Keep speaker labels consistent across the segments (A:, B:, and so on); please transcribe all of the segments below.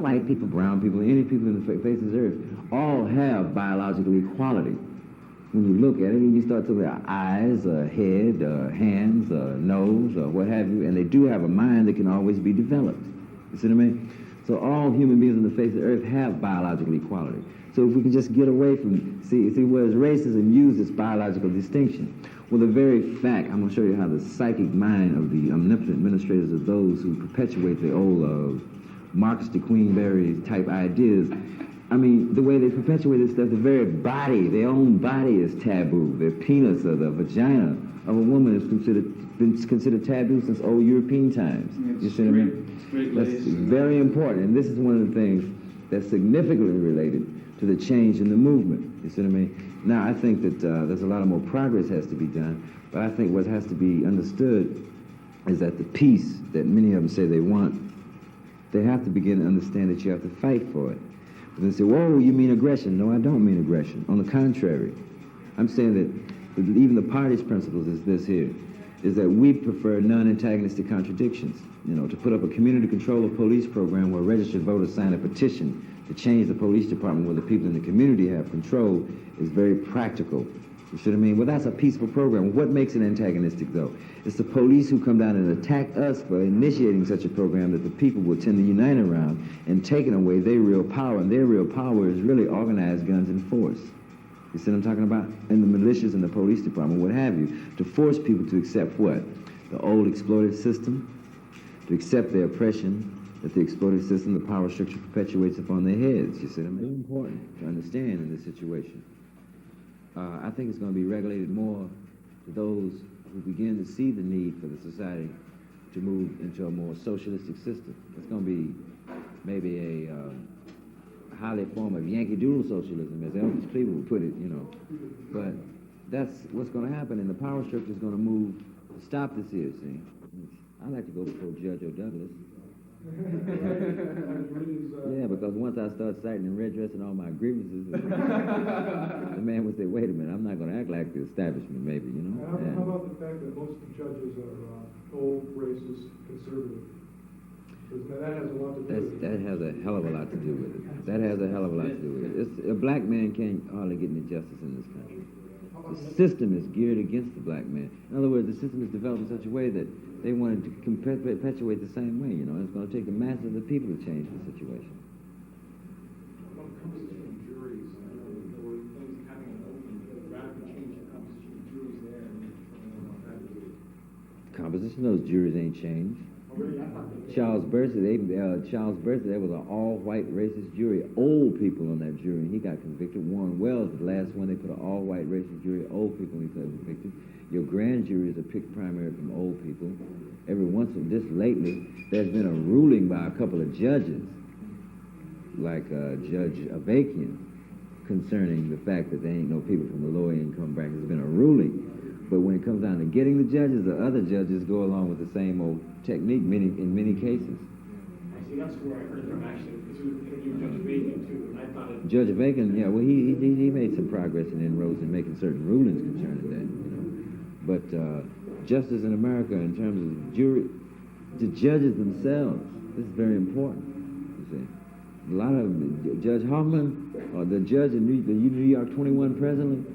A: white people, brown people, any people in the face of the earth, all have biological equality. When you look at it, and you start to look at eyes, head, hands, nose, or what have you, and they do have a mind that can always be developed. You see what I mean? So all human beings on the face of the earth have biological equality. So if we can just get away from, see whereas racism uses biological distinction. Well, the very fact, I'm going to show you how the psychic mind of the omnipotent administrators of those who perpetuate the old Marcus de Queenberry type ideas, I mean, the way they perpetuate this stuff, the very body, their own body is taboo. Their penis or the vagina of a woman is been considered taboo since old European times. You see what I mean? That's very important, and this is one of the things that's significantly related to the change in the movement. You see what I mean? Now, I think that there's a lot of more progress has to be done, but I think what has to be understood is that the peace that many of them say they want, they have to begin to understand that you have to fight for it. They say, whoa, you mean aggression? No, I don't mean aggression. On the contrary, I'm saying that even the party's principles is this here, is that we prefer non-antagonistic contradictions. You know, to put up a community control of police program where registered voters sign a petition to change the police department where the people in the community have control is very practical. You see what I mean? Well, that's a peaceful program. What makes it antagonistic, though? It's the police who come down and attack us for initiating such a program that the people will tend to unite around and taking away their real power. And their real power is really organized guns and force. You see what I'm talking about? And the militias and the police department, what have you, to force people to accept what? The old exploitive system, to accept their oppression that the exploitive system, the power structure perpetuates upon their heads. You see what I mean? Very important to understand in this situation. I think it's going to be regulated more to those who begin to see the need for the society to move into a more socialistic system. It's going to be maybe a highly form of Yankee Doodle socialism, as Elvis Cleveland would put it, you know. But that's what's going to happen, and the power structure is going to move to stop this here, see. I like to go before Judge O'Douglas. Yeah, because once I start citing and redressing all my grievances, the man would say, wait a minute, I'm not going to act like the establishment, maybe, you know?
B: How about the fact that most of the judges are old, racist, conservative? Because that has a lot to do with it.
A: That has a hell of a lot to do with it. That has a hell of a lot to do with it. A black man can't hardly get any justice in this country. The system is geared against the black man. In other words, the system is developed in such a way that they wanted to perpetuate the same way, you know. It's going to take the masses of the people to change the situation.
C: When it comes to juries, there were things having an open, radical change in the composition of juries there, and
A: Composition of those juries ain't changed. Charles Burson, there was an all-white racist jury, old people on that jury, and he got convicted. Warren Wells, the last one, they put an all-white racist jury, old people, and he got convicted. Your grand juries are picked primarily from old people. Every once in this lately, there's been a ruling by a couple of judges, like Judge Avakian, concerning the fact that there ain't no people from the lower income bracket. There's been a ruling. But when it comes down to getting the judges, the other judges go along with the same old technique in many cases.
C: I see, that's where I heard from actually, because we interviewed Judge Bacon too, and I thought it...
A: Judge Bacon, yeah, well, he made some progress and inroads in making certain rulings concerning that, you know. But justice in America, in terms of jury, the judges themselves, this is very important, you see. A lot of Judge Hoffman, or the judge in the New York 21 presently,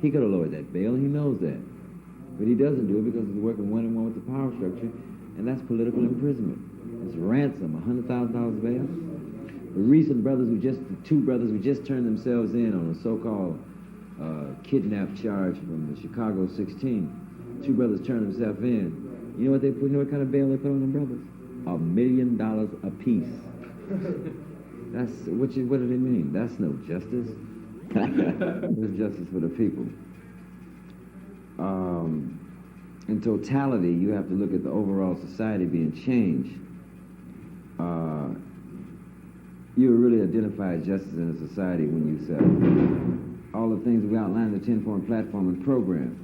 A: he could have lowered that bail, he knows that. But he doesn't do it because he's working one-on-one with the power structure, and that's political imprisonment. It's ransom, $100,000 bail. The recent two brothers who just turned themselves in on a so-called kidnap charge from the Chicago 16. Two brothers turned themselves in. You know what kind of bail they put on them brothers? $1 million apiece. What do they mean? That's no justice. It's justice for the people. In totality, you have to look at the overall society being changed. You really identify justice in a society when you say all the things we outlined in the 10-point platform and program.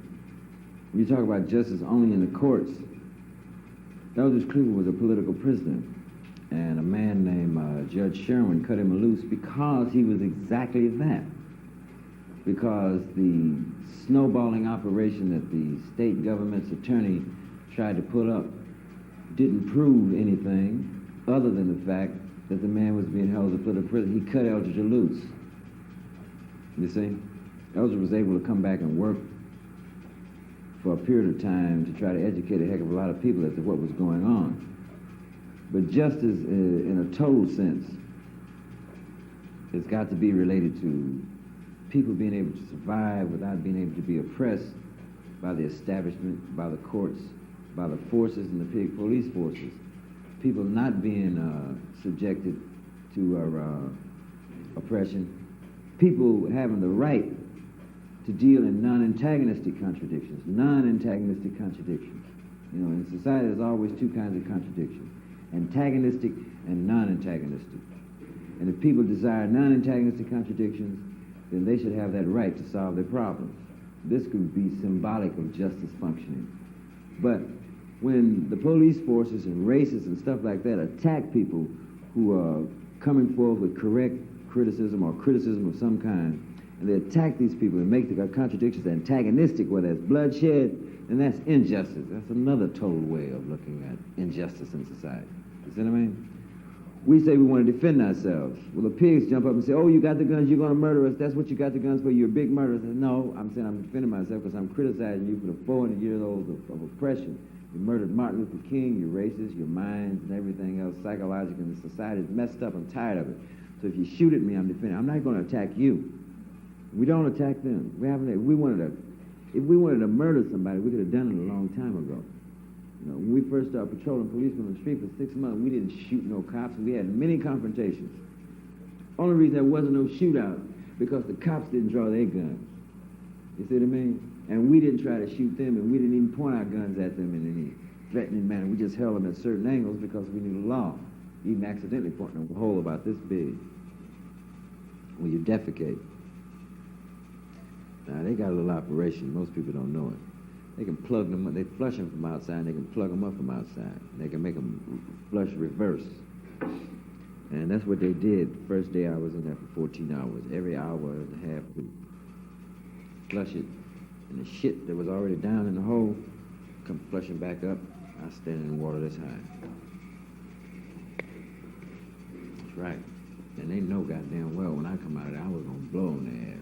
A: When you talk about justice only in the courts, Eldridge Cleveland was a political prisoner, and a man named Judge Sherwin cut him loose because he was exactly that. Because the snowballing operation that the state government's attorney tried to put up didn't prove anything other than the fact that the man was being held to prison, he cut Eldridge loose. You see? Eldridge was able to come back and work for a period of time to try to educate a heck of a lot of people as to what was going on. But justice, in a total sense, has got to be related to people being able to survive without being able to be oppressed by the establishment, by the courts, by the forces and the police forces. People not being subjected to oppression. People having the right to deal in non-antagonistic contradictions. Non-antagonistic contradictions. You know, in society there's always two kinds of contradictions. Antagonistic and non-antagonistic. And if people desire non-antagonistic contradictions, then they should have that right to solve their problems. This could be symbolic of justice functioning. But when the police forces and racists and stuff like that attack people who are coming forward with correct criticism or criticism of some kind, and they attack these people and make the contradictions antagonistic, where there's bloodshed, then that's injustice. That's another total way of looking at injustice in society. You see what I mean? We say we want to defend ourselves. Well, the pigs jump up and say, oh, you got the guns, you're going to murder us. That's what you got the guns for. You're a big murderer. I say, no, I'm saying I'm defending myself because I'm criticizing you for the 400 years old of oppression. You murdered Martin Luther King, your races, your minds, and everything else psychologically. The society is messed up. I'm tired of it. So if you shoot at me, I'm defending. I'm not going to attack you. We don't attack them. If we wanted to murder somebody, we could have done it a long time ago. You know, when we first started patrolling policemen on the street for 6 months, we didn't shoot no cops. We had many confrontations. Only reason there wasn't no shootout because the cops didn't draw their guns. You see what I mean? And we didn't try to shoot them, and we didn't even point our guns at them in any threatening manner. We just held them at certain angles because we knew the law. Even accidentally pointing a hole about this big when you defecate. Now, they got a little operation. Most people don't know it. They can plug them up. They flush them from outside, and they can plug them up from outside. They can make them flush reverse. And that's what they did the first day I was in there for 14 hours. Every hour and a half, we flush it. And the shit that was already down in the hole come flushing back up. I stand in the water this high. That's right. And they know goddamn well when I come out of there, I was going to blow on their ass.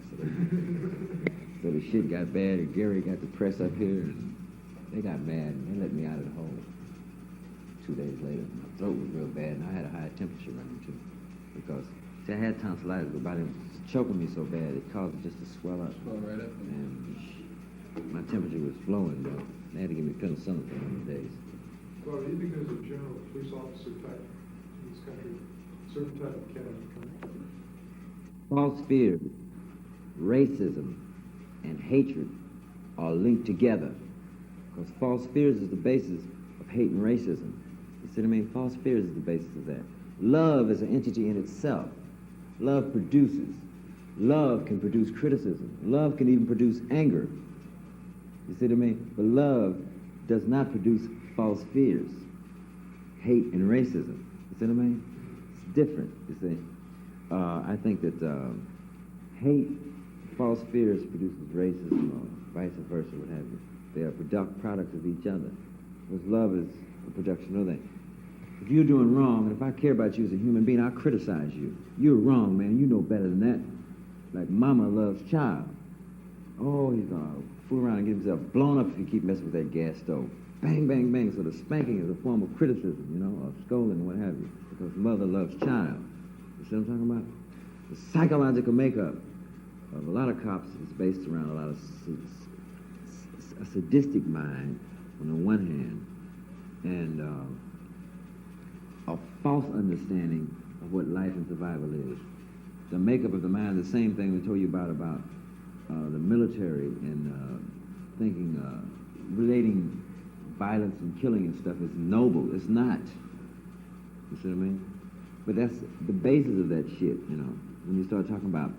A: So the shit got bad, and Gary got the press up here, and they got mad, and they let me out of the hole. 2 days later, my throat was real bad, and I had a high temperature running too. Because, see, I had tonsillitis, but by them choking me so bad, it caused it just to swell up.
C: Swell right up.
A: And my temperature was flowing, though. They had to give me penicillin for 100 days.
B: Well, do you think there's a general police officer type in this country, certain type of candidate country?
A: False fear, racism, and hatred are linked together. Because false fears is the basis of hate and racism. You see what I mean? False fears is the basis of that. Love is an entity in itself. Love produces. Love can produce criticism. Love can even produce anger. You see what I mean? But love does not produce false fears, hate and racism. You see what I mean? It's different, you see. I think that hate, false fears produces racism or vice versa, what have you. They are products of each other. Because love is a production of that. If you're doing wrong, and if I care about you as a human being, I'll criticize you. You're wrong, man. You know better than that. Like mama loves child. Oh, he's going to fool around and get himself blown up if you keep messing with that gas stove. Bang, bang, bang. So the spanking is a form of criticism, you know, or scolding, what have you. Because mother loves child. You see what I'm talking about? The psychological makeup of a lot of cops is based around a lot of a sadistic mind on the one hand, and a false understanding of what life and survival is. The makeup of the mind, the same thing we told you about the military and thinking, relating violence and killing and stuff is noble. It's not. You see what I mean? But that's the basis of that shit, you know. When you start talking about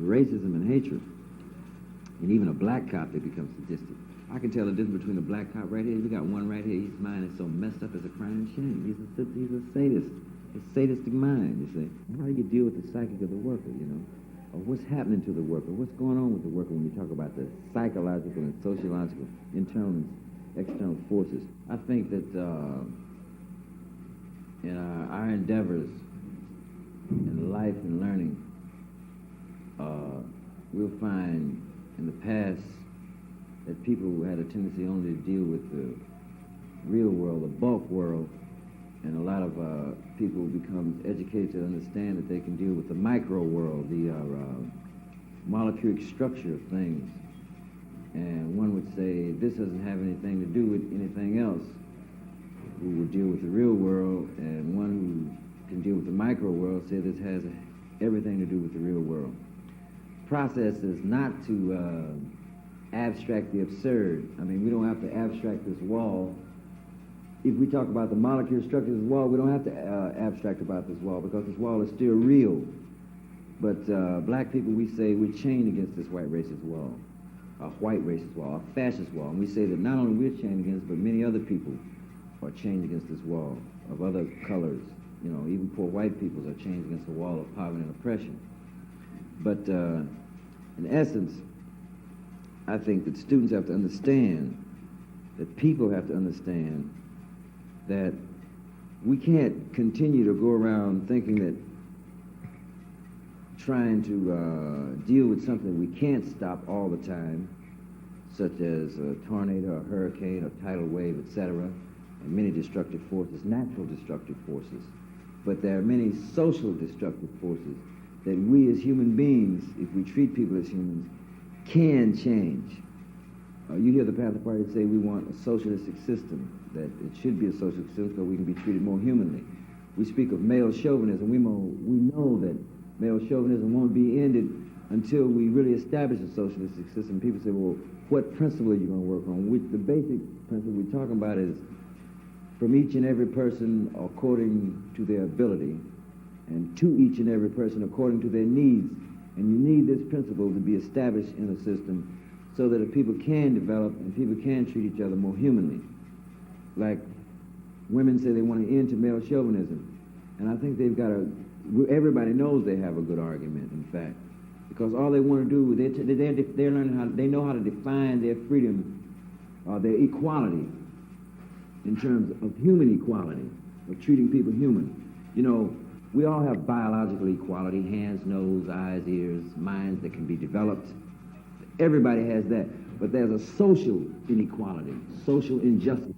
A: racism and hatred, and even a black cop, they become sadistic. I can tell the difference between a black cop right here. We got one right here. His mind is so messed up as a crying shame. He's a sadist. A sadistic mind, you see. How do you deal with the psychic of the worker, you know? Or what's happening to the worker? What's going on with the worker when you talk about the psychological and sociological, internal and external forces? I think that in our endeavors in life and learning, we'll find in the past that people had a tendency only to deal with the real world, the bulk world, and a lot of people become educated to understand that they can deal with the micro world, the molecular structure of things. And one would say this doesn't have anything to do with anything else. Who would deal with the real world, and one who can deal with the micro world say this has everything to do with the real world. Process is not to abstract the absurd. I mean, we don't have to abstract this wall. If we talk about the molecular structure of this wall, we don't have to abstract about this wall, because this wall is still real. But black people, we say we're chained against this white racist wall, a white racist wall, a fascist wall. And we say that not only we're chained against, but many other people are chained against this wall of other colors. You know, even poor white peoples are chained against the wall of poverty and oppression. But in essence, I think that students have to understand, that people have to understand that we can't continue to go around thinking that trying to deal with something we can't stop all the time, such as a tornado, a hurricane, a tidal wave, etc., and many destructive forces, natural destructive forces. But there are many social destructive forces that we as human beings, if we treat people as humans, can change. You hear the Panther Party say we want a socialistic system, that it should be a socialist system because we can be treated more humanly. We speak of male chauvinism. We know that male chauvinism won't be ended until we really establish a socialistic system. People say, well, what principle are you going to work on? The basic principle we're talking about is from each and every person according to their ability, and to each and every person according to their needs. And you need this principle to be established in a system so that if people can develop and people can treat each other more humanly. Like women say they want to end to male chauvinism. And I think they've got everybody knows they have a good argument, in fact. Because all they want to do, they're learning they know how to define their freedom, their equality, in terms of human equality, of treating people human. You know, we all have biological equality, hands, nose, eyes, ears, minds that can be developed. Everybody has that. But there's a social inequality, social injustice.